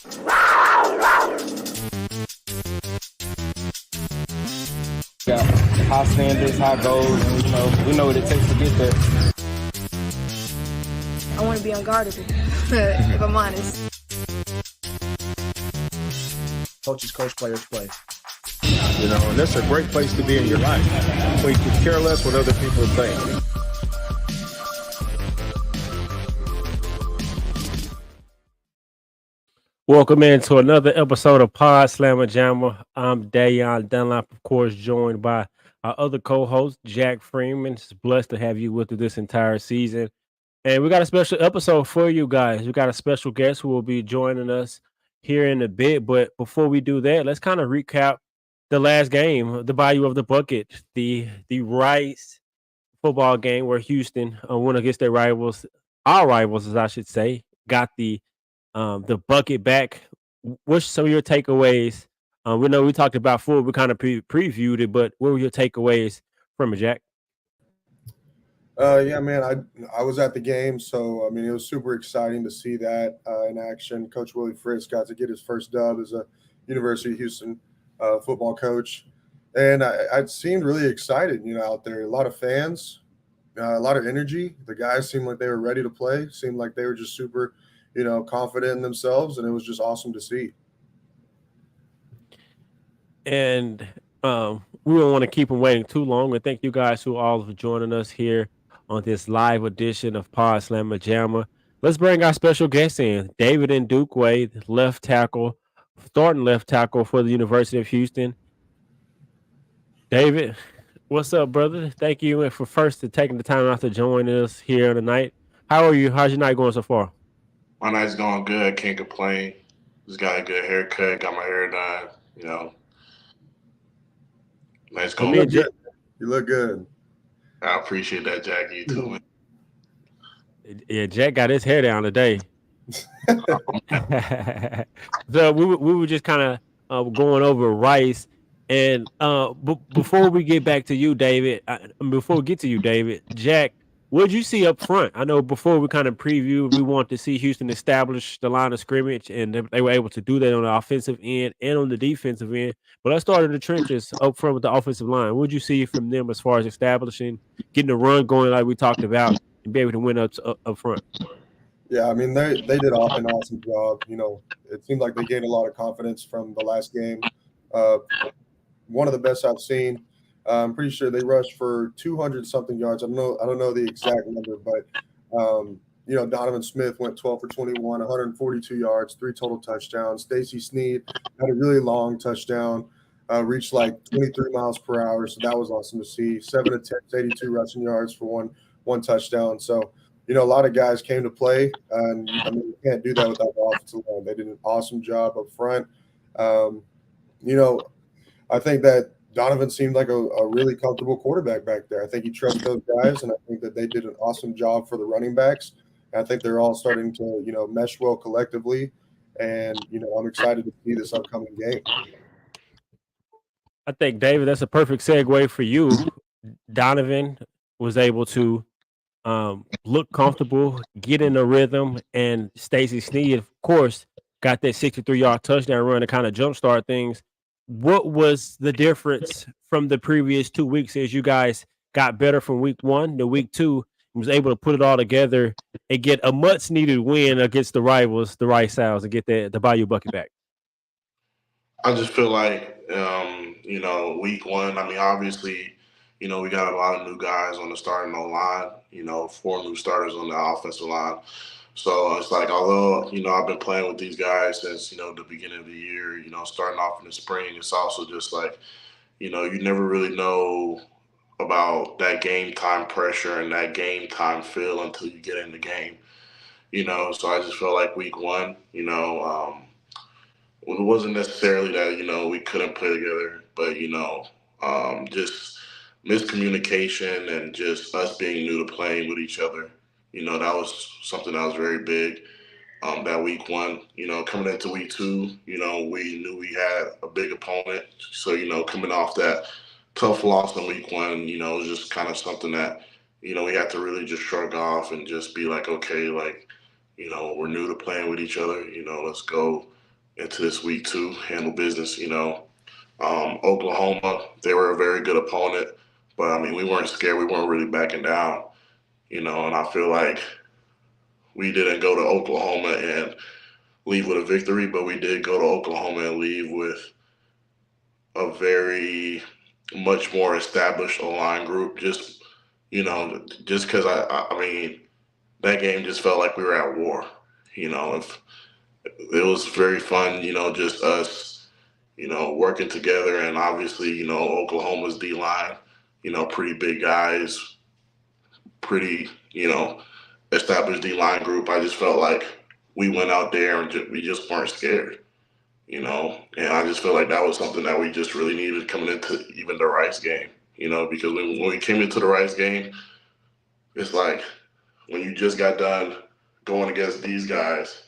Got high standards, high goals, and we know what it takes to get there. I want to be unguardable, if I'm honest. Coaches coach, players play. And that's a great place to be in your life, where you can care less what other people think. Welcome into another episode of Pawd Slama Jama. I'm Dunlap, of course, joined by our other co-host, Jack Freeman. It's blessed to have you with us this entire season. And we got a special episode for you guys. We got a special guest who will be joining us here in a bit. But before we do that, let's kind of recap the last game, the Bayou of the Bucket, the Rice football game where Houston went against their rivals, our rivals, as I should say, got the bucket back. What's some of your takeaways? We know we talked about football, we kind of previewed it, but what were your takeaways from it, Jack? Yeah, man, I was at the game, so I mean it was super exciting to see that in action. Coach Willie Fritz got to get his first dub as a University of Houston football coach, and I seemed really excited, out there. A lot of fans, a lot of energy. The guys seemed like they were ready to play. Seemed like they were just super, confident in themselves, and it was just awesome to see. And we don't want to keep them waiting too long. And thank you guys who all for joining us here on this live edition of Pawd Slama Jama. Let's bring our special guest in, David Ndukwe, left tackle, starting left tackle for the University of Houston. David, what's up, brother? Thank you for taking the time out to join us here tonight. How are you? How's your night going so far? My night's going good. Can't complain. Just got a good haircut. Got my hair done. Nice going. You look good. I appreciate that, Jack. You too, man. Yeah, Jack got his hair down today. So we were just kind of going over Rice, and before we get back to you, David, Jack, what did you see up front? I know before we kind of previewed, we wanted to see Houston establish the line of scrimmage, and they were able to do that on the offensive end and on the defensive end. But let's start in the trenches up front with the offensive line. What did you see from them as far as establishing, getting the run going like we talked about, and be able to win up front? Yeah, I mean, they did an awesome job. It seemed like they gained a lot of confidence from the last game. One of the best I've seen. I'm pretty sure they rushed for 200-something yards. I don't know the exact number, but Donovan Smith went 12 for 21, 142 yards, 3 total touchdowns. Stacey Sneed had a really long touchdown, reached like 23 miles per hour, so that was awesome to see. 7 attempts, 82 rushing yards for one touchdown. So, a lot of guys came to play, and you can't do that without the offensive line. They did an awesome job up front. I think that Donovan seemed like a really comfortable quarterback back there. I think he trusts those guys, and I think that they did an awesome job for the running backs. And I think they're all starting to, mesh well collectively. And, I'm excited to see this upcoming game. I think, David, that's a perfect segue for you. Donovan was able to look comfortable, get in the rhythm, and Stacey Sneed, of course, got that 63-yard touchdown run to kind of jumpstart things. What was the difference from the previous 2 weeks as you guys got better from week 1 to week 2 and was able to put it all together and get a much-needed win against the rivals, the Rice Owls, and get the Bayou bucket back? I just feel like, week 1, I mean, obviously, we got a lot of new guys on the starting line, 4 new starters on the offensive line. So it's like, although, I've been playing with these guys since, the beginning of the year, starting off in the spring, it's also just like, you never really know about that game time pressure and that game time feel until you get in the game, So I just felt like week 1, it wasn't necessarily that, we couldn't play together, but, just miscommunication and just us being new to playing with each other. That was something that was very big that week 1. Coming into week 2, we knew we had a big opponent. So, coming off that tough loss in week 1, it was just kind of something that, we had to really just shrug off and just be like, okay, like, we're new to playing with each other. Let's go into this week 2, handle business. Oklahoma, they were a very good opponent, but I mean, we weren't scared. We weren't really backing down. And I feel like we didn't go to Oklahoma and leave with a victory, but we did go to Oklahoma and leave with a very much more established O-line group. Just because I mean, that game just felt like we were at war. If it was very fun, just us, working together, and obviously, Oklahoma's D-line, pretty big guys, pretty, established D-line group. I just felt like we went out there and we just weren't scared, and I just feel like that was something that we just really needed coming into even the Rice game, because when we came into the Rice game, it's like when you just got done going against these guys,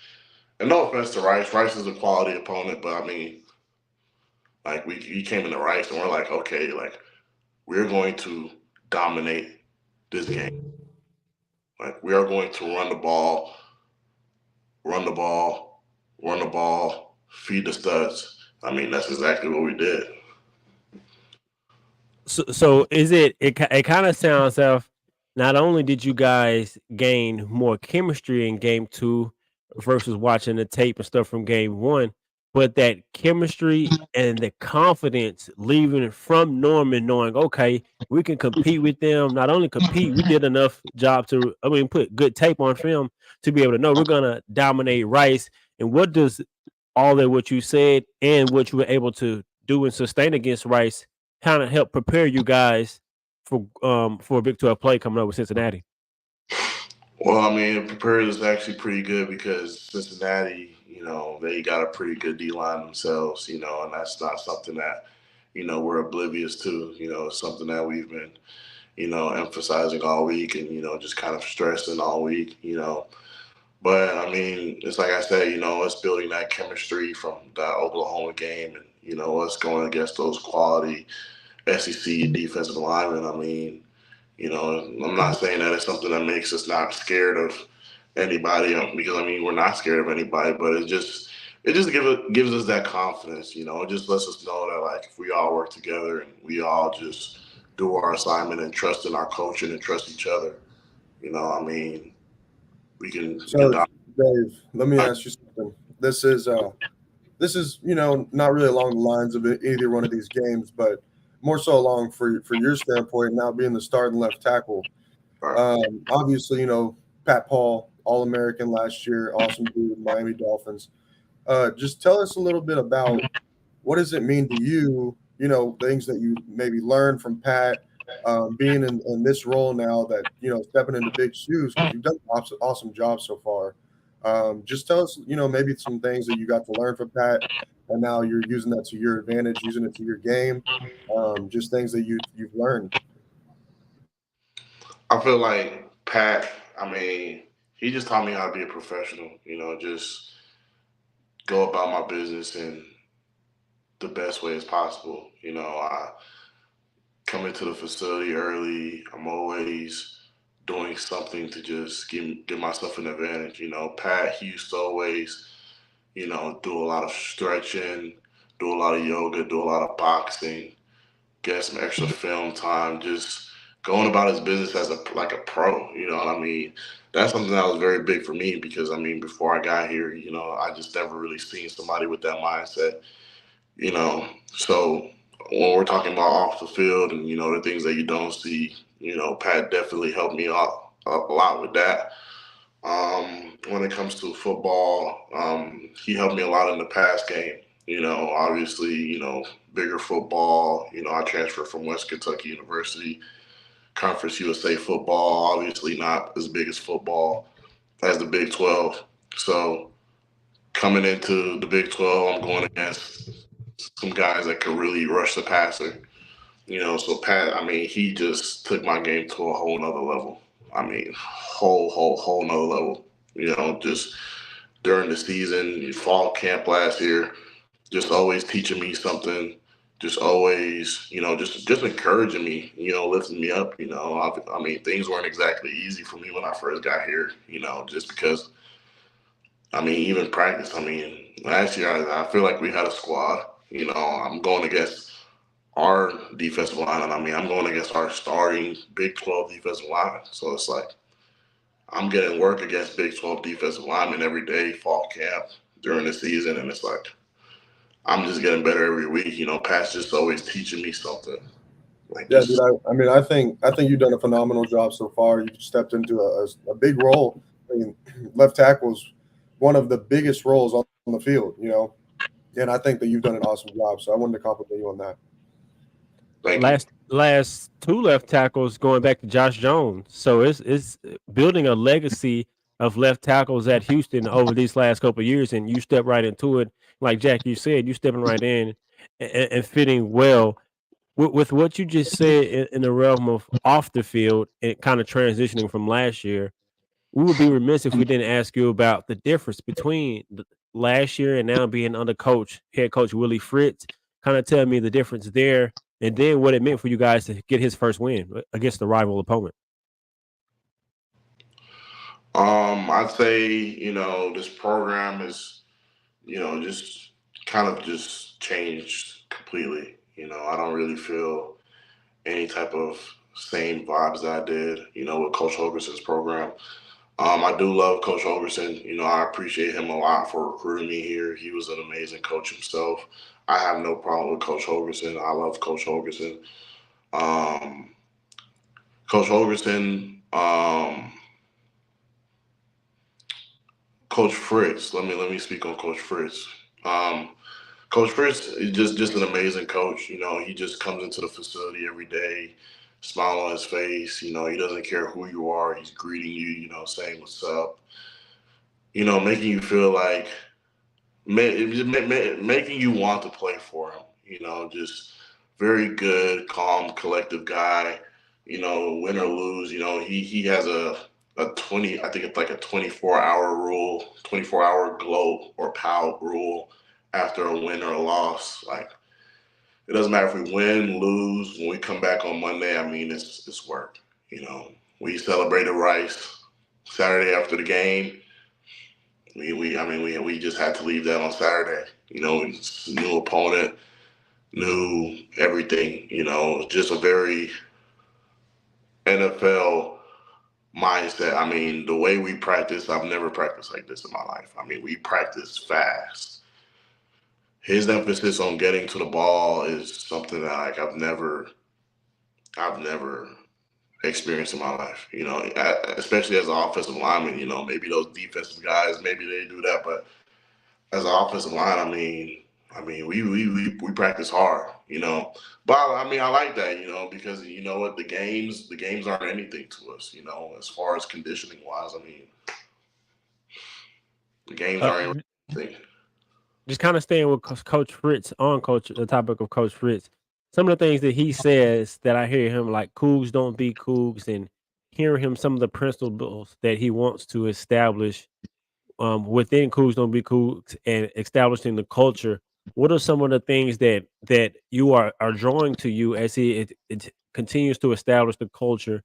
and no offense to Rice, Rice is a quality opponent, but I mean, like we came into Rice and we're like, okay, like we're going to dominate this game. Like we are going to run the ball, feed the studs. I mean, that's exactly what we did. So is it kind of sounds off. Not only did you guys gain more chemistry in game 2 versus watching the tape and stuff from game 1, but that chemistry and the confidence leaving from Norman, knowing, okay, we can compete with them. Not only compete, we did enough job to, put good tape on film to be able to know we're gonna dominate Rice. And what does all that what you said and what you were able to do and sustain against Rice kind of help prepare you guys for a Big 12 play coming up with Cincinnati? Well, I mean, it prepared us actually pretty good because Cincinnati, they got a pretty good D-line themselves, and that's not something that, we're oblivious to. It's something that we've been, emphasizing all week and, just kind of stressing all week, But, I mean, it's like I said, us building that chemistry from that Oklahoma game and, us going against those quality SEC defensive linemen. I mean, I'm not saying that it's something that makes us not scared of anybody because, I mean, we're not scared of anybody, but it just gives us that confidence, It just lets us know that, like, if we all work together and we all just do our assignment and trust in our coaching and trust each other, I mean, we can. So, Dave, let me ask you something. This is not really along the lines of either one of these games, but more so along for your standpoint, now being the starting left tackle. Obviously, Pat Paul, All-American last year, awesome dude, Miami Dolphins. Just tell us a little bit about what does it mean to you, things that you maybe learned from Pat, being in this role now that, stepping into big shoes, because you've done an awesome job so far. Just tell us, maybe some things that you got to learn from Pat, and now you're using that to your advantage, using it to your game. Just things that you've learned. I feel like Pat, I mean, he just taught me how to be a professional, just go about my business in the best way as possible. I come into the facility early. I'm always doing something to just give myself an advantage. Pat, he used to always, do a lot of stretching, do a lot of yoga, do a lot of boxing, get some extra film time, just going about his business as like a pro, you know what I mean? That's something that was very big for me because, I mean, before I got here, I just never really seen somebody with that mindset, So when we're talking about off the field and, the things that you don't see, Pat definitely helped me out a lot with that. When it comes to football, he helped me a lot in the pass game. Obviously, bigger football. I transferred from West Kentucky University, Conference USA football, obviously not as big as football as the Big 12. So coming into the Big 12, I'm going against some guys that could really rush the passer. So Pat, I mean, he just took my game to a whole nother level. I mean, whole nother level. Just during the season, fall camp last year, just always teaching me something, just always, just encouraging me, lifting me up. I mean, things weren't exactly easy for me when I first got here, just because I mean, even practice. I mean, last year I feel like we had a squad. You know, I'm going against our defensive line, and I mean, I'm going against our starting Big 12 defensive line. So it's like I'm getting work against Big 12 defensive linemen every day, fall camp during the season, and it's like I'm just getting better every week. You know, Pat's just always teaching me something. Like Yeah, just, dude. I mean, I think you've done a phenomenal job so far. You've stepped into a big role. I mean, left tackle is one of the biggest roles on the field, you know, and I think that you've done an awesome job. So I wanted to compliment you on that. thank you. Last two left tackles going back to Josh Jones. So it's building a legacy of left tackles at Houston over these last couple of years, and you step right into it. Like Jack, you said, you stepping right in and fitting well with what you just said in the realm of off the field and kind of transitioning from last year. We would be remiss if we didn't ask you about the difference between last year and now being under head coach Willie Fritz. Kind of tell me the difference there, and then what it meant for you guys to get his first win against the rival opponent. I'd say, you know, this program is, you know, just kind of just changed completely. You know, I don't really feel any type of same vibes that I did, you know, with Coach Hogerson's program. I do love Coach Hogerson. You know, I appreciate him a lot for recruiting me here. He was an amazing coach himself. I have no problem with Coach Hogerson. I love Coach Hogerson. Um, Coach Hogerson, Coach Fritz. Let me speak on Coach Fritz. Coach Fritz is just an amazing coach. You know, he just comes into the facility every day, smile on his face. You know, he doesn't care who you are. He's greeting you. You know, saying what's up. You know, making you feel like making you want to play for him. You know, just very good, calm, collective guy. You know, win or lose. You know, he has a 20. I think it's like a 24-hour rule, 24-hour glow or pout rule after a win or a loss. Like it doesn't matter if we win, lose. When we come back on Monday, I mean it's work. You know, we celebrated Rice Saturday after the game. We just had to leave that on Saturday. You know, it's a new opponent, new everything. You know, just a very NFL mindset. I mean, the way we practice, I've never practiced like this in my life. I mean, we practice fast. His emphasis on getting to the ball is something that like I've never experienced in my life. You know, especially as an offensive lineman. You know, maybe those defensive guys, maybe they do that, but as an offensive line, I mean, we practice hard. You know, but I mean, I like that. You know, because you know what, the games aren't anything to us. You know, as far as conditioning wise, I mean, the games aren't anything. Just kind of staying with Coach Fritz the topic of Coach Fritz. Some of the things that he says that I hear him like Cougs don't be Cougs, and hearing him some of the principles that he wants to establish within Cougs don't be Cougs and establishing the culture. What are some of the things that you are drawing to you as it continues to establish the culture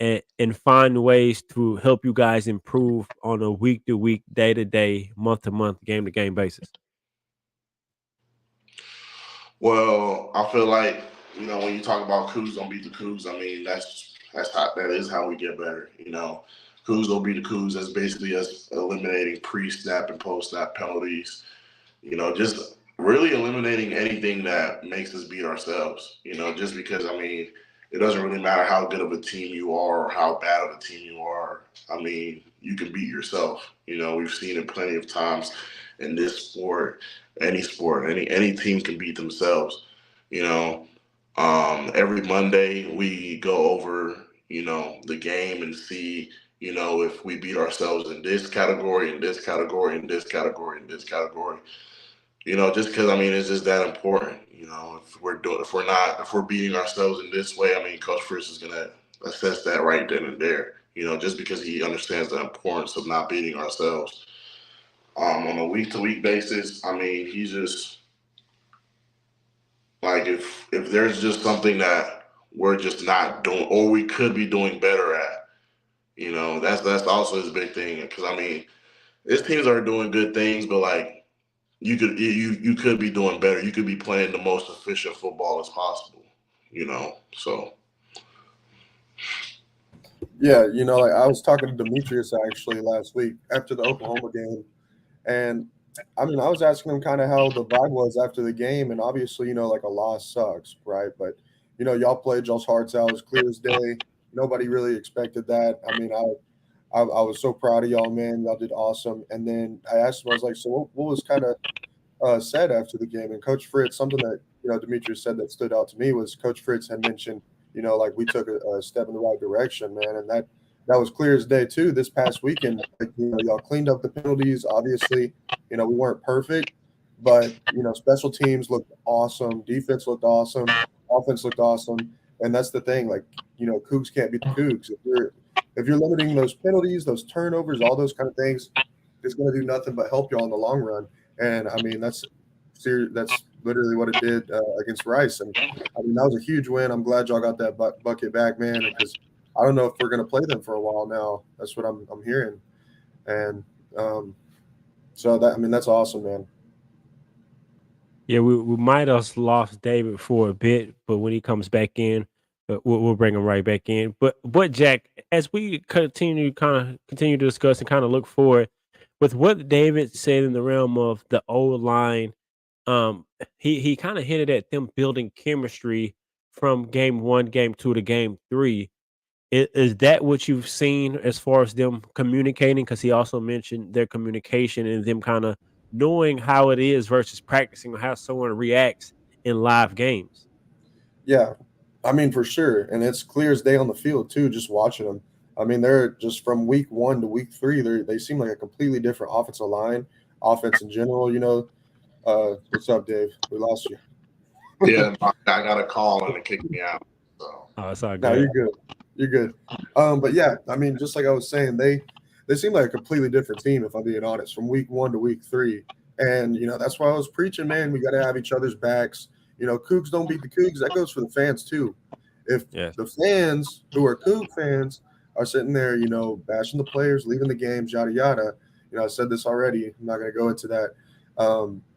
and find ways to help you guys improve on a week to week, day to day, month to month, game to game basis? Well, I feel like, you know, when you talk about Cougs don't beat the Cougs, I mean that is how we get better. You know, Cougs don't beat the Cougs. That's basically us eliminating pre-snap and post-snap penalties. You know, just really eliminating anything that makes us beat ourselves. You know, just because I mean, it doesn't really matter how good of a team you are or how bad of a team you are. I mean, you can beat yourself. You know, we've seen it plenty of times in this sport, any sport, any team can beat themselves. You know, every Monday we go over, you know, the game and see, you know, if we beat ourselves in this category, in this category, in this category, in this category. You know, just because I mean it's just that important. You know, if we're beating ourselves in this way, I mean Coach Fritz is gonna assess that right then and there. You know, just because he understands the importance of not beating ourselves. On a week to week basis, I mean he's just like if there's just something that we're just not doing or we could be doing better at, you know, that's also his big thing. Because I mean, His teams are doing good things, but like you could be doing better. You could be playing the most efficient football as possible. So. Yeah, like I was talking to Demetrius actually last week after the Oklahoma game, and I mean I was asking him kind of how the vibe was after the game, and obviously like a loss sucks, right? But y'all played y'all's hearts out, it was clear as day. Nobody really expected that. I mean, I was so proud of y'all, man. Y'all did awesome. And then I asked him, I was like, so what was kind of said after the game? And Coach Fritz, something that Demetrius said that stood out to me was Coach Fritz had mentioned, like we took a step in the right direction, man, and that was clear as day too. This past weekend, like, y'all cleaned up the penalties. Obviously, we weren't perfect, but special teams looked awesome, defense looked awesome, offense looked awesome, and that's the thing. Like, Cougs can't beat the Cougs if you're limiting those penalties, those turnovers, all those kind of things. It's going to do nothing but help y'all in the long run. And I mean, that's literally what it did against Rice. And I mean, that was a huge win. I'm glad y'all got that bucket back, man, because I don't know if we're going to play them for a while now. That's what I'm hearing. And so that's awesome, man. Yeah, we might have lost David for a bit, but when he comes back in, we'll bring him right back in. But Jack, as we continue to discuss and kind of look forward with what David said in the realm of the old line, he kind of hinted at them building chemistry from game 1, game 2 to game 3. Is that what you've seen as far as them communicating? Because he also mentioned their communication and them kind of knowing how it is versus practicing how someone reacts in live games. Yeah, I mean, for sure. And it's clear as day on the field, too, just watching them. I mean, they're just from week 1 to week 3, they seem like a completely different offensive line, offense in general. What's up, Dave? We lost you. Yeah, I got a call and it kicked me out. So. Oh, it's all good. No, you're good. You're good. But yeah, I mean, just like I was saying, they seem like a completely different team, if I'm being honest, from week 1 to week 3. And, that's why I was preaching, man, we got to have each other's backs. Cougs don't beat the Cougs. That goes for the fans, too. If the fans who are Coug fans are sitting there, bashing the players, leaving the games, yada, yada, I said this already. I'm not going to go into that.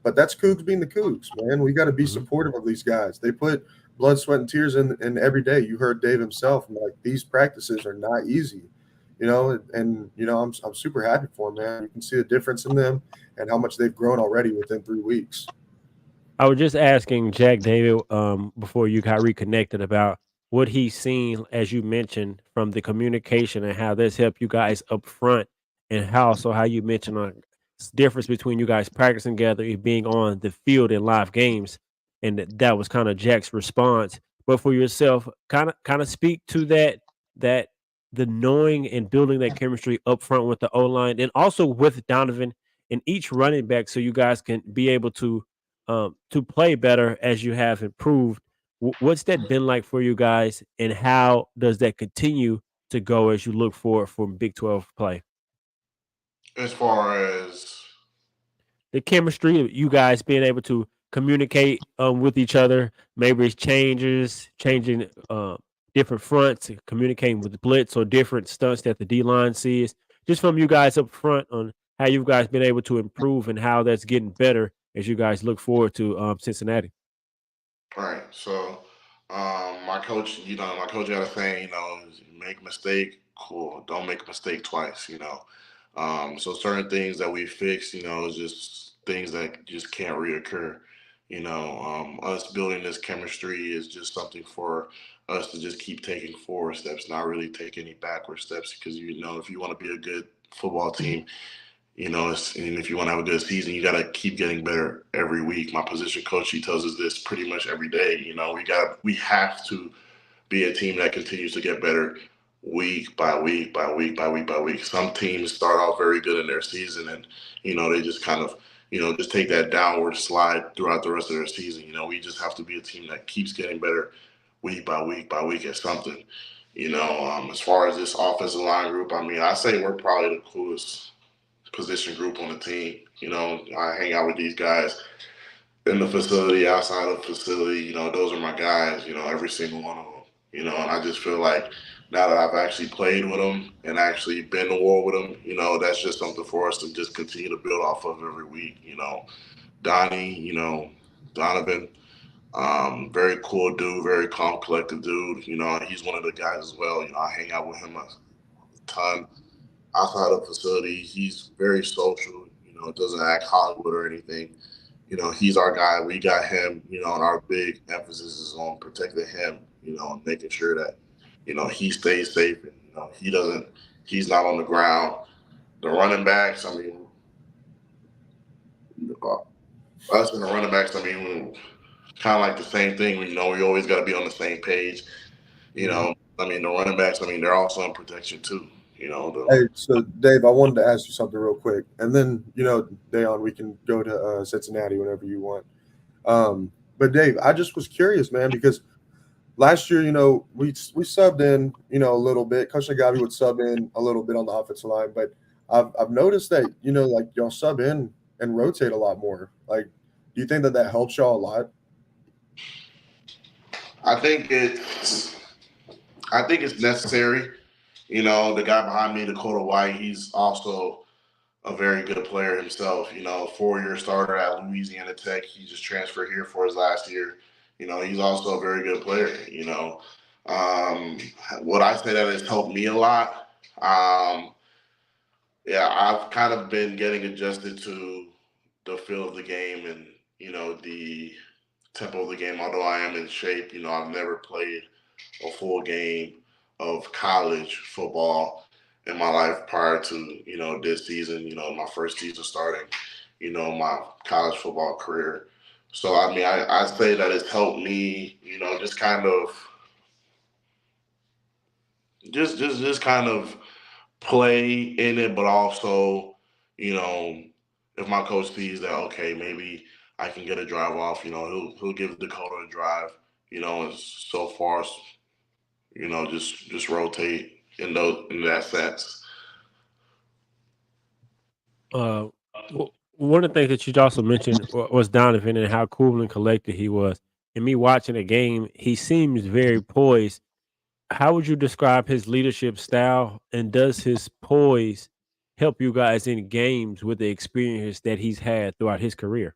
But that's Cougs being the Cougs, man. We got to be supportive of these guys. They put blood, sweat, and tears in every day. You heard Dave himself. Like, these practices are not easy, and I'm super happy for them, man. You can see the difference in them and how much they've grown already within 3 weeks. I was just asking Jack David before you got reconnected about what he's seen, as you mentioned, from the communication and how that's helped you guys up front, and how you mentioned a difference between you guys practicing together and being on the field in live games, and that was kind of Jack's response. But for yourself, kind of speak to that the knowing and building that chemistry up front with the O line, and also with Donovan and each running back, so you guys can be able to play better as you have improved. What's that been like for you guys, and how does that continue to go as you look forward for Big 12 play? As far as the chemistry, you guys being able to communicate with each other, maybe it's changing different fronts, communicating with blitz or different stunts that the D line sees, just from you guys up front on how you guys been able to improve and how that's getting better as you guys look forward to Cincinnati. All right. So my coach had a saying, make a mistake, cool. Don't make a mistake twice, So certain things that we fix, is just things that just can't reoccur. Us building this chemistry is just something for us to just keep taking forward steps, not really take any backward steps, because if you want to be a good football team, and if you want to have a good season, you got to keep getting better every week. My position coach, he tells us this pretty much every day. We have to be a team that continues to get better week by week by week by week by week. Some teams start off very good in their season, and they just kind of just take that downward slide throughout the rest of their season. We just have to be a team that keeps getting better week by week by week at something. As far as this offensive line group, I mean, I say we're probably the coolest position group on the team. I hang out with these guys in the facility, outside of the facility. Those are my guys, every single one of them. And I just feel like now that I've actually played with him and actually been to war with him, that's just something for us to just continue to build off of every week. Donnie, Donovan, very cool dude, very calm, collected dude. He's one of the guys as well. I hang out with him a ton outside of the facility. He's very social, doesn't act Hollywood or anything. He's our guy. We got him, and our big emphasis is on protecting him, and making sure that, he stays safe and, he's not on the ground. The running backs, I mean, us and the running backs, I mean, kind of like the same thing. We always got to be on the same page. I mean, the running backs, I mean, they're also in protection too. Hey, so Dave, I wanted to ask you something real quick, and then Dayon, we can go to Cincinnati whenever you want. But Dave, I just was curious, man, because last year, we subbed in, a little bit. Coach Nagabi would sub in a little bit on the offensive line, but I've noticed that like y'all sub in and rotate a lot more. Like, do you think that helps y'all a lot? I think it's necessary. The guy behind me, Dakota White, he's also a very good player himself. 4-year starter at Louisiana Tech. He just transferred here for his last year. He's also a very good player. What I say that has helped me a lot. Yeah, I've kind of been getting adjusted to the feel of the game and, the tempo of the game. Although I am in shape, I've never played a full game of college football in my life prior to, this season, my first season starting, my college football career. So, I mean, I say that it's helped me, just kind of just kind of play in it, but also, if my coach sees that, okay, maybe I can get a drive off, he'll give Dakota a drive, and so far, just rotate in that sense. One of the things that you also mentioned was Donovan and how cool and collected he was. And me watching the game, he seems very poised. How would you describe his leadership style, and does his poise help you guys in games with the experience that he's had throughout his career?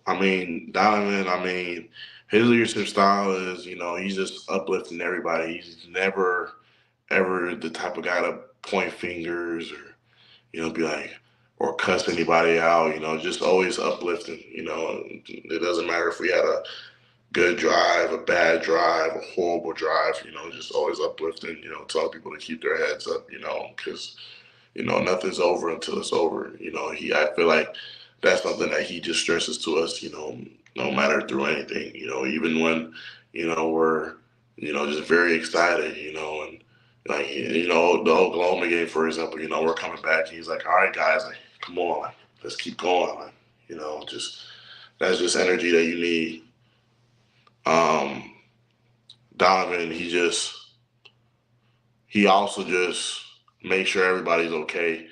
I mean, Donovan, his leadership style is, he's just uplifting everybody. He's never, ever the type of guy to point fingers or, be like, or cuss anybody out, just always uplifting, It doesn't matter if we had a good drive, a bad drive, a horrible drive, just always uplifting, telling people to keep their heads up, because, nothing's over until it's over. I feel like that's something that he just stresses to us, no matter through anything, even when, we're, just very excited, and like, the Oklahoma game, for example, we're coming back. He's like, all right, guys, like, come on, like, let's keep going. Like, that's just energy that you need. Donovan, he also just makes sure everybody's okay.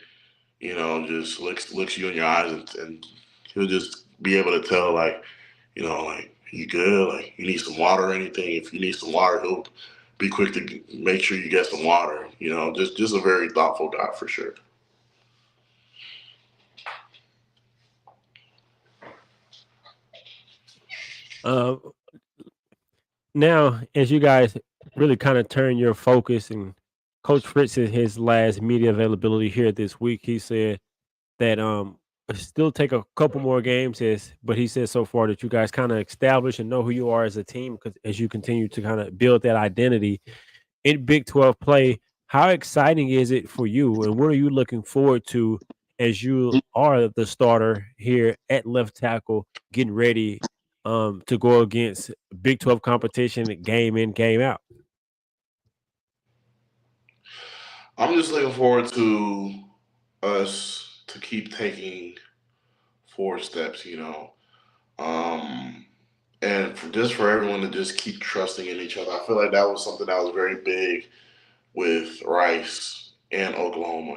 Just looks you in your eyes and he'll just be able to tell, like, like, you good? Like, you need some water or anything? If you need some water, he'll be quick to make sure you get some water. Just a very thoughtful guy for sure. Uh, Now, as you guys really kind of turn your focus, and Coach Fritz in his last media availability here this week, he said that it still take a couple more games, but he said so far that you guys kind of establish and know who you are as a team, because as you continue to kind of build that identity in Big 12 play, how exciting is it for you, and what are you looking forward to as you are the starter here at left tackle, getting ready to go against Big 12 competition game in, game out? I'm just looking forward to us to keep taking forward steps, and just for everyone to just keep trusting in each other. I feel like that was something that was very big with Rice and Oklahoma.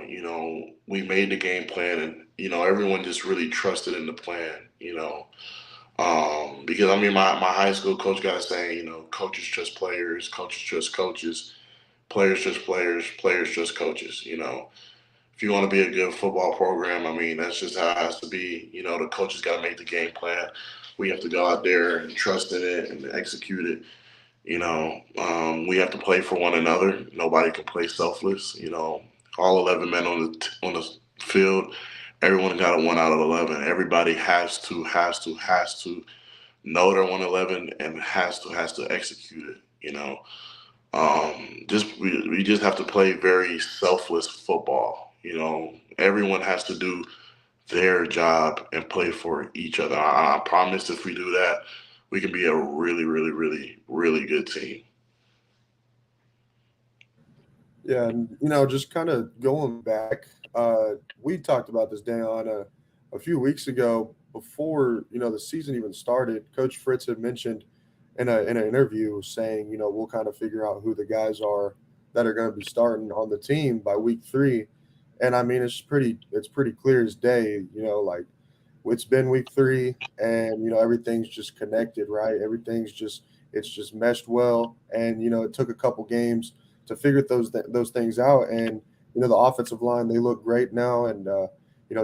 We made the game plan and, everyone just really trusted in the plan, because my high school coach got a saying, coaches trust players, coaches trust coaches. players just players, players just coaches. If you want to be a good football program, I mean, that's just how it has to be. The coaches got to make the game plan. We have to go out there and trust in it and execute it. We have to play for one another. Nobody can play selfless. All 11 men on the field, everyone got a 1 out of 11. Everybody has to know they're 111 and has to execute it. We just have to play very selfless football. Everyone has to do their job and play for each other. I promise if we do that, we can be a really, really, really, really good team. Yeah, and just kind of going back, we talked about this, Dayon, a few weeks ago before the season even started. Coach Fritz had mentioned in an interview saying, we'll kind of figure out who the guys are that are going to be starting on the team by week 3. And I mean, it's pretty clear as day. Like it's been week 3, and everything's just connected, right? It's just meshed well, and it took a couple games to figure those things out. And the offensive line, they look great now, and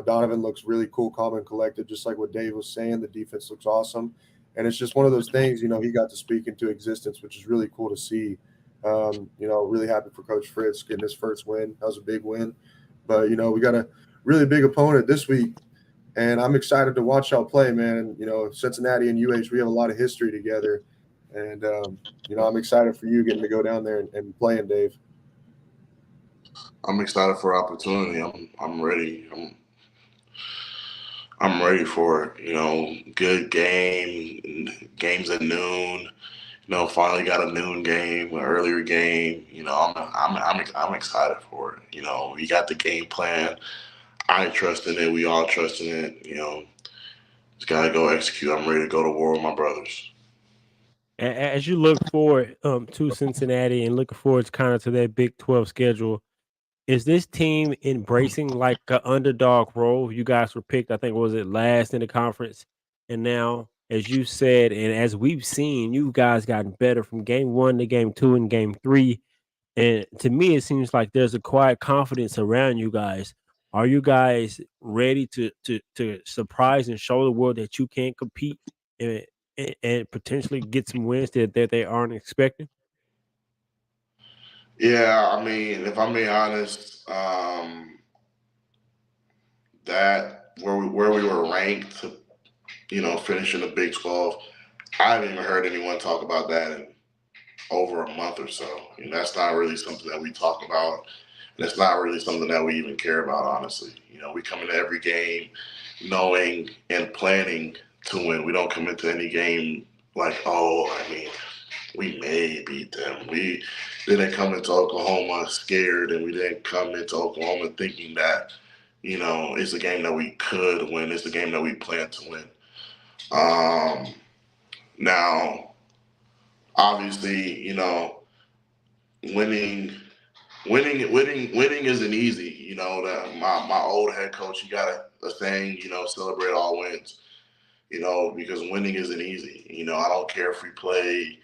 Donovan looks really cool, calm, and collected, just like what Dave was saying. The defense looks awesome, and it's just one of those things. He got to speak into existence, which is really cool to see. Really happy for Coach Fritz getting his first win. That was a big win, but we got a really big opponent this week, and I'm excited to watch y'all play, man. Cincinnati and UH, we have a lot of history together. And, I'm excited for you getting to go down there and playing, Dave. I'm excited for opportunity. I'm ready. I'm ready for it. Good games at noon. Finally got a noon game, an earlier game. I'm excited for it. We got the game plan. I trust in it. We all trust in it. Just gotta go execute. I'm ready to go to war with my brothers. As you look forward to Cincinnati and looking forward kind of to that Big 12 schedule, is this team embracing like an underdog role? You guys were picked, I think, was it last in the conference? And now, as you said, and as we've seen, you guys gotten better from game 1 to game 2 and game 3. And to me, it seems like there's a quiet confidence around you guys. Are you guys ready to surprise and show the world that you can compete and potentially get some wins that they aren't expecting? Yeah, I mean, if I'm being honest, that where we were ranked to, finish in the Big 12, I haven't even heard anyone talk about that in over a month or so. That's not really something that we talk about. And it's not really something that we even care about, honestly. We come into every game knowing and planning to win. We don't come into any game like, we may beat them. We didn't come into Oklahoma scared, and we didn't come into Oklahoma thinking that, it's a game that we could win. It's a game that we plan to win. Now, obviously, winning isn't easy. That my old head coach, he got a saying, celebrate all wins. Because winning isn't easy. I don't care if we play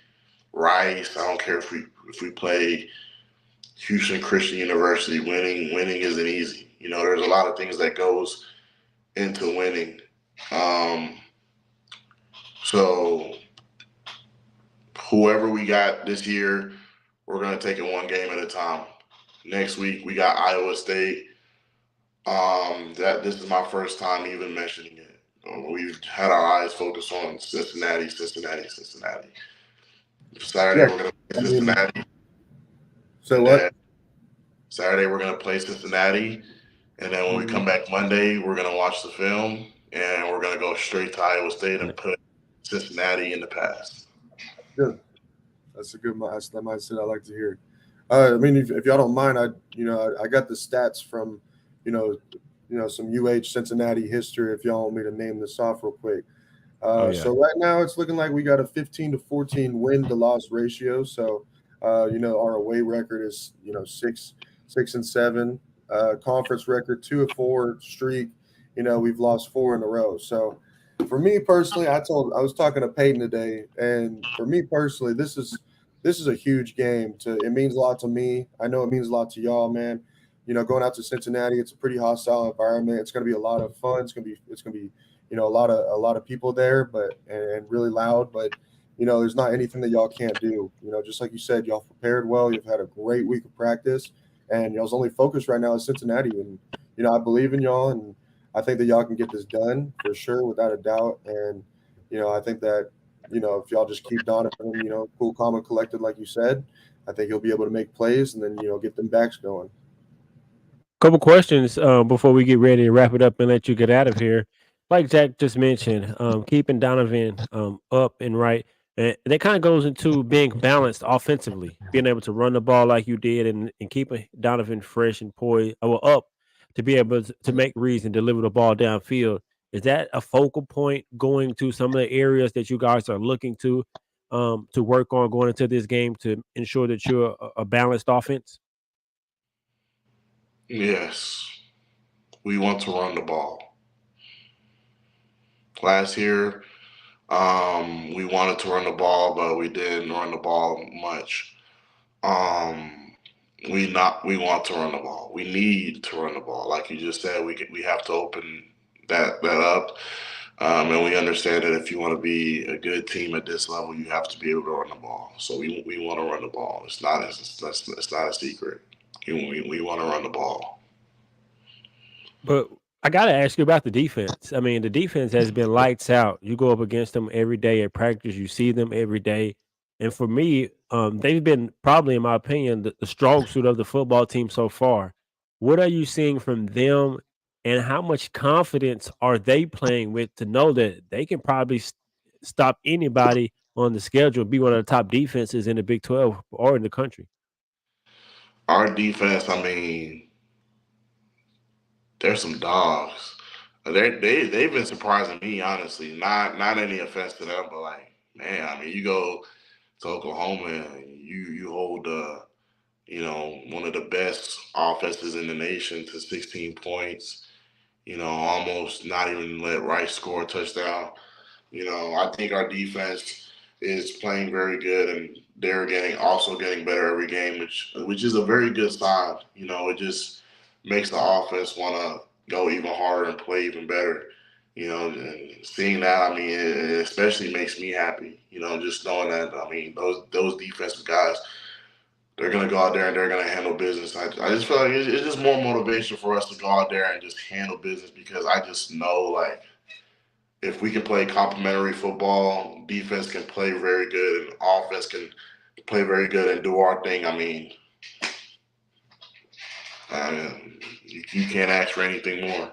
Rice. I don't care if we play Houston Christian University. Winning isn't easy. There's a lot of things that goes into winning. So whoever we got this year, we're gonna take it one game at a time. Next week we got Iowa State. This is my first time even mentioning it. We've had our eyes focused on Cincinnati. Saturday we're gonna play Cincinnati. So what? Saturday we're gonna play Cincinnati, and then when we come back Monday, we're gonna watch the film, and we're gonna go straight to Iowa State and put Cincinnati in the past. Good. That's a good mindset. I like to hear. I mean, if y'all don't mind, I got the stats from some UH Cincinnati history. If y'all want me to name this off real quick. So right now it's looking like we got a 15-14 win to loss ratio. So our away record is 6-7. Conference record 2-4 streak. We've lost 4 in a row. So for me personally, I was talking to Peyton today, and for me personally, this is this is a huge game. It means a lot to me. I know it means a lot to y'all, man. Going out to Cincinnati, it's a pretty hostile environment. It's going to be a lot of fun. It's going to be a lot of people there, but and really loud. But there's not anything that y'all can't do. Just like you said, y'all prepared well. You've had a great week of practice, and y'all's only focus right now is Cincinnati. And I believe in y'all, and I think that y'all can get this done for sure, without a doubt. And I think that if y'all just keep Donovan, cool, calm, and collected, like you said, I think he'll be able to make plays and then get them backs going. Couple questions before we get ready to wrap it up and let you get out of here. Like Jack just mentioned, keeping Donovan up and right, and that kind of goes into being balanced offensively, being able to run the ball like you did, and keeping Donovan fresh and poised, well, up to be able to make reads and deliver the ball downfield. Is that a focal point going to some of the areas that you guys are looking to work on going into this game to ensure that you're a balanced offense? Yes, we want to run the ball. Last year, we wanted to run the ball, but we didn't run the ball much. Um, we want to run the ball. We need to run the ball. Like you just said, we have to open that up. And we understand that if you want to be a good team at this level, you have to be able to run the ball. So we want to run the ball. It's not a secret. We want to run the ball. But I got to ask you about the defense. I mean, the defense has been lights out. You go up against them every day at practice. You see them every day, and for me, they've been probably, in my opinion, the strong suit of the football team so far. What are you seeing from them, and how much confidence are they playing with to know that they can probably stop anybody on the schedule, be one of the top defenses in the Big 12 or in the country? Our defense, I mean, there's some dogs. They've been surprising me, honestly. Not any offense to them, but like, man, I mean, you go to Oklahoma and you hold one of the best offenses in the nation to 16 points. Almost not even let Rice score a touchdown. I think our defense is playing very good, and they're getting better every game, which is a very good sign. It just makes the offense want to go even harder and play even better. And seeing that, I mean, it especially makes me happy. Just knowing that, I mean, those defensive guys, they're gonna go out there and they're gonna handle business. I just feel like it's just more motivation for us to go out there and just handle business, because I just know, like, if we can play complementary football, defense can play very good, and offense can play very good and do our thing. You can't ask for anything more.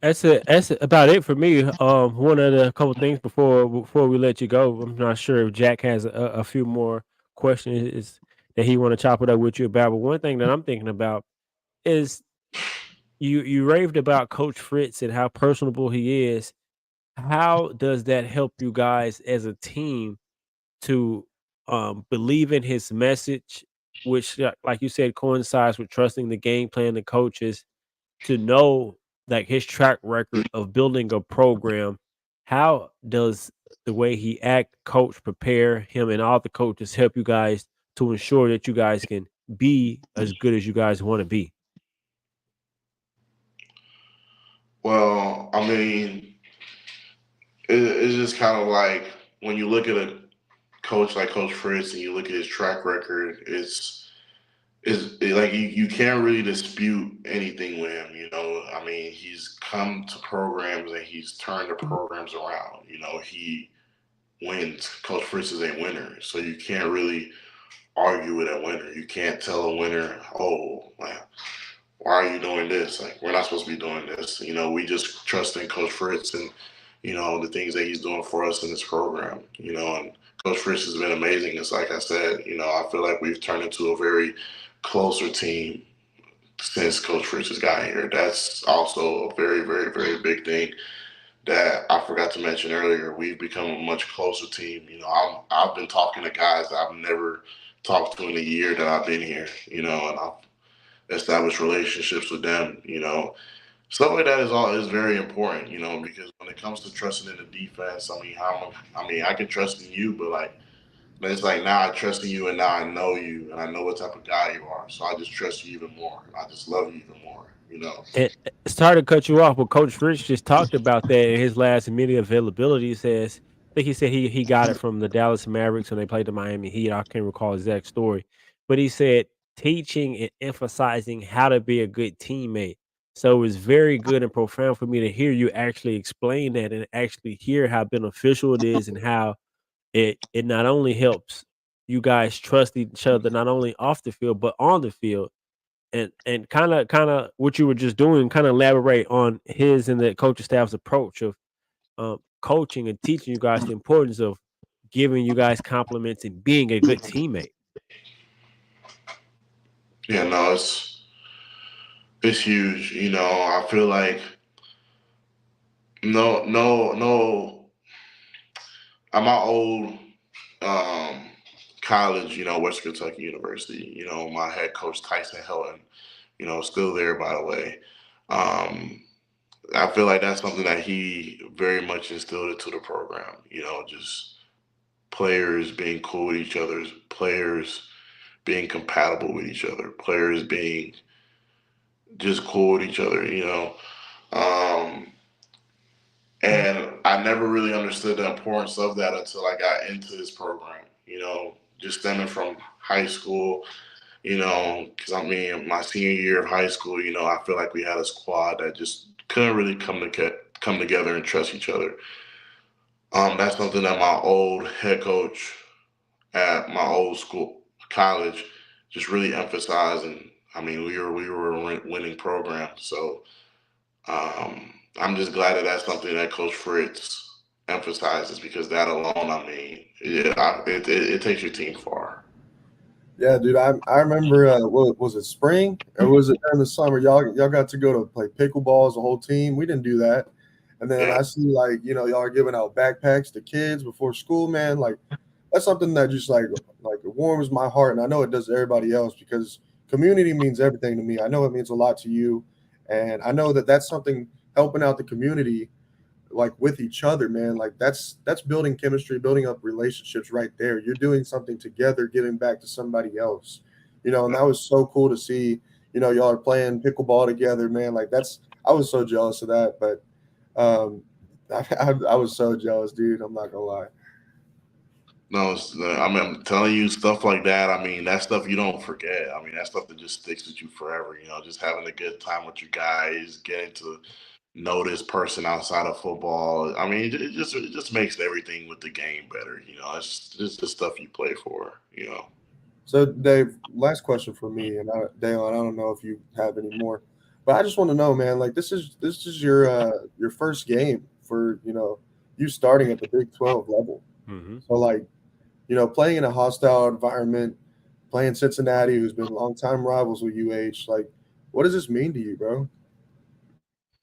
That's about it for me. One of the couple things before we let you go. I'm not sure if Jack has a few more questions that he want to chop it up with you about. But one thing that I'm thinking about is you raved about Coach Fritz and how personable he is. How does that help you guys as a team to believe in his message, which, like you said, coincides with trusting the game plan, the coaches, to know like his track record of building a program? How does the way he act, coach, prepare him and all the coaches help you guys to ensure that you guys can be as good as you guys want to be? Well, I mean, it's just kind of like when you look at a coach like Coach Fritz and you look at his track record, like you can't really dispute anything with him. I mean, he's come to programs and he's turned the programs around. He wins. Coach Fritz is a winner, so you can't really argue with a winner. You can't tell a winner, oh, man, why are you doing this? Like, we're not supposed to be doing this. We just trust in Coach Fritz and, the things that he's doing for us in this program, and Coach Fritz has been amazing. It's like I said, I feel like we've turned into a very closer team since Coach Fritz has gotten here. That's also a very, very, very big thing that I forgot to mention earlier. We've become a much closer team. I've been talking to guys that I've never talked to in the year that I've been here, and I've established relationships with them, stuff like that is very important, because when it comes to trusting in the defense, I can trust in you, but like it's like now I trust in you and now I know you and I know what type of guy you are. So I just trust you even more. And I just love you even more. And sorry to cut you off, but Coach Rich just talked about that in his last media availability. He says, I think he said he got it from the Dallas Mavericks when they played the Miami Heat. I can't recall his exact story, but he said teaching and emphasizing how to be a good teammate. So it's very good and profound for me to hear you actually explain that and actually hear how beneficial it is and how it not only helps you guys trust each other not only off the field but on the field and kind of what you were just doing, kind of elaborate on his and the coaching staff's approach of coaching and teaching you guys the importance of giving you guys compliments and being a good teammate. Yeah, no, it's huge. I feel like no. At my old college, West Kentucky University, my head coach Tyson Helton, still there by the way. I feel like that's something that he very much instilled into the program. Just players being cool with each other, players being compatible with each other, players being just cool with each other. Um, and I never really understood the importance of that until I got into this program. Just stemming from high school. Because my senior year of high school, I feel like we had a squad that just couldn't really come together and trust each other. That's something that my old head coach at my old school college just really emphasized, and we were a winning program, so I'm just glad that that's something that Coach Fritz emphasizes because that alone, it takes your team far. Yeah, dude. I remember. What was it, spring or was it during the summer? Y'all got to go to play pickleball as a whole team. We didn't do that. And then Yeah. I see y'all are giving out backpacks to kids before school, man. Like that's something that just like it warms my heart, and I know it does to everybody else because community means everything to me. I know it means a lot to you, and I know that that's something helping out the community like with each other, man. Like that's building chemistry, building up relationships right there. You're doing something together, giving back to somebody else, and that was so cool to see. Y'all are playing pickleball together, man. Like I was so jealous of that, but I was so jealous, dude. I'm not gonna lie. No, I'm telling you stuff like that. That stuff you don't forget. That stuff that just sticks with you forever. Just having a good time with you guys, getting to know this person outside of football. It just makes everything with the game better. It's just the stuff you play for. So, Dave, last question for me, and Dale, I don't know if you have any more, but I just want to know, man. Like this is your first game for you starting at the Big 12 level. Hmm. So, like, playing in a hostile environment, playing Cincinnati, who's been longtime rivals with UH. Like, what does this mean to you, bro?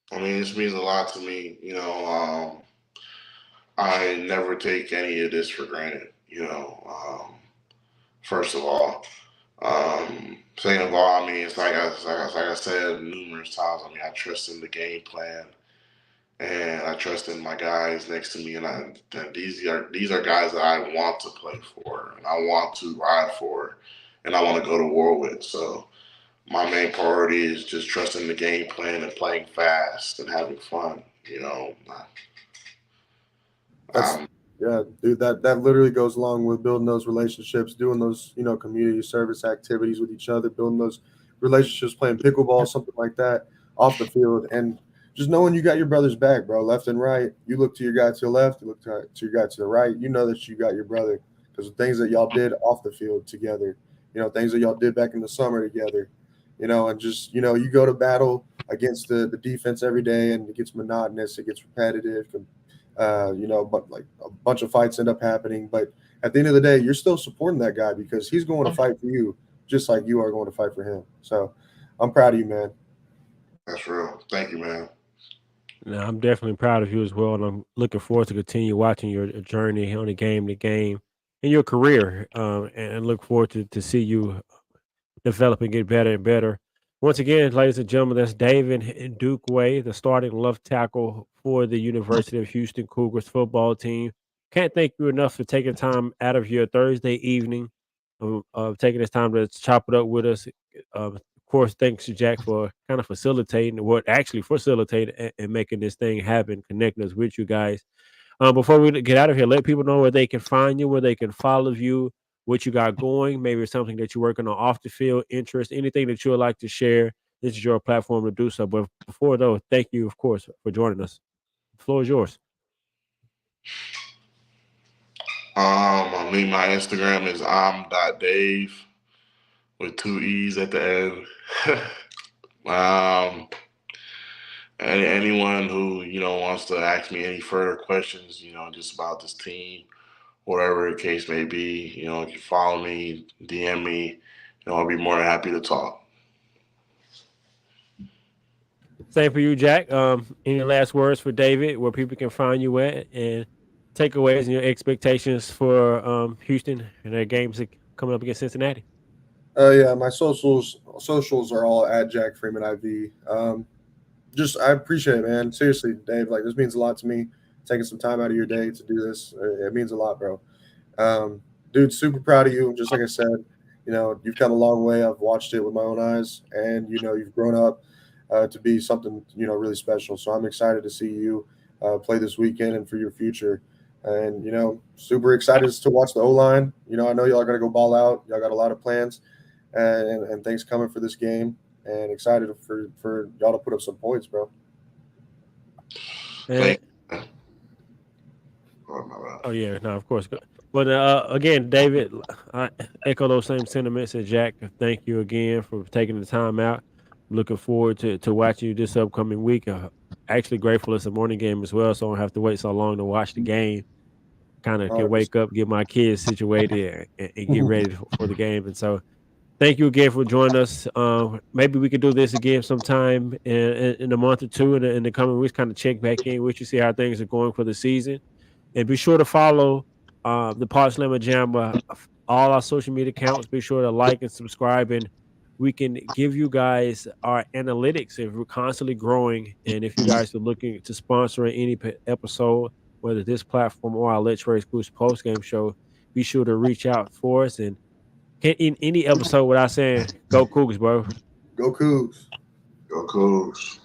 This means a lot to me. I never take any of this for granted. First of all. Second of all, it's like I said numerous times. I trust in the game plan, and I trust in my guys next to me, and these are guys that I want to play for, and I want to ride for, and I want to go to war with. So my main priority is just trusting the game plan and playing fast and having fun. That's Um, Yeah, dude. That literally goes along with building those relationships, doing those community service activities with each other, building those relationships, playing pickleball, something like that, off the field, and just knowing you got your brother's back, bro, left and right. You look to your guy to the left, you look to your guy to the right. You know that you got your brother because the things that y'all did off the field together, things that y'all did back in the summer together, and just you go to battle against the defense every day, and it gets monotonous, it gets repetitive, but like a bunch of fights end up happening. But at the end of the day, you're still supporting that guy because he's going to fight for you just like you are going to fight for him. So I'm proud of you, man. that's real. Thank you, man. Now, I'm definitely proud of you as well, and I'm looking forward to continue watching your journey on the game to game in your career, and look forward to see you develop and get better and better. Once again, ladies and gentlemen, that's David Ndukwe, the starting left tackle for the University of Houston Cougars football team. Can't thank you enough for taking time out of your Thursday evening, taking this time to chop it up with us. Of course, thanks to Jack for kind of facilitating, what actually facilitated and making this thing happen, connecting us with you guys. Before we get out of here, let people know where they can find you, where they can follow you, what you got going, maybe it's something that you're working on off the field, interest, anything that you would like to share. This is your platform to do so. But before though, thank you, of course, for joining us. The floor is yours. I mean, my Instagram is am.dave with 2 E's at the end. Anyone who, wants to ask me any further questions, just about this team, whatever the case may be, if you follow me, DM me, I'll be more than happy to talk. Same for you, Jack. Any last words for David, where people can find you at, and takeaways and your expectations for Houston and their games coming up against Cincinnati? Yeah, my socials are all at Jack Freeman IV. I appreciate it, man. Seriously, Dave, like, this means a lot to me. Taking some time out of your day to do this, it means a lot, bro. Dude, super proud of you. Just like I said, you've come a long way. I've watched it with my own eyes, and you've grown up to be something really special. So I'm excited to see you play this weekend and for your future. And super excited to watch the O-line. I know y'all are gonna go ball out. Y'all got a lot of plans and things coming for this game. And excited for y'all to put up some points, bro. And, oh yeah, no, of course. But again, David, I echo those same sentiments as Jack. Thank you again for taking the time out. Looking forward to watching you this upcoming week. Actually grateful it's a morning game as well, so I don't have to wait so long to watch the game. Kind of can wake up, get my kids situated, and get ready for the game. And so thank you again for joining us. Maybe we could do this again sometime in a month or two in the coming weeks, kind of check back in with you, see how things are going for the season. And be sure to follow the Pawd Slama Jama, all our social media accounts. Be sure to like and subscribe, and we can give you guys our analytics if we're constantly growing. And if you guys are looking to sponsor any episode, whether this platform or our Let's Race Boost post game show, be sure to reach out for us. And in any episode without saying, go Cougars, bro. Go Cougs. Go Cougs.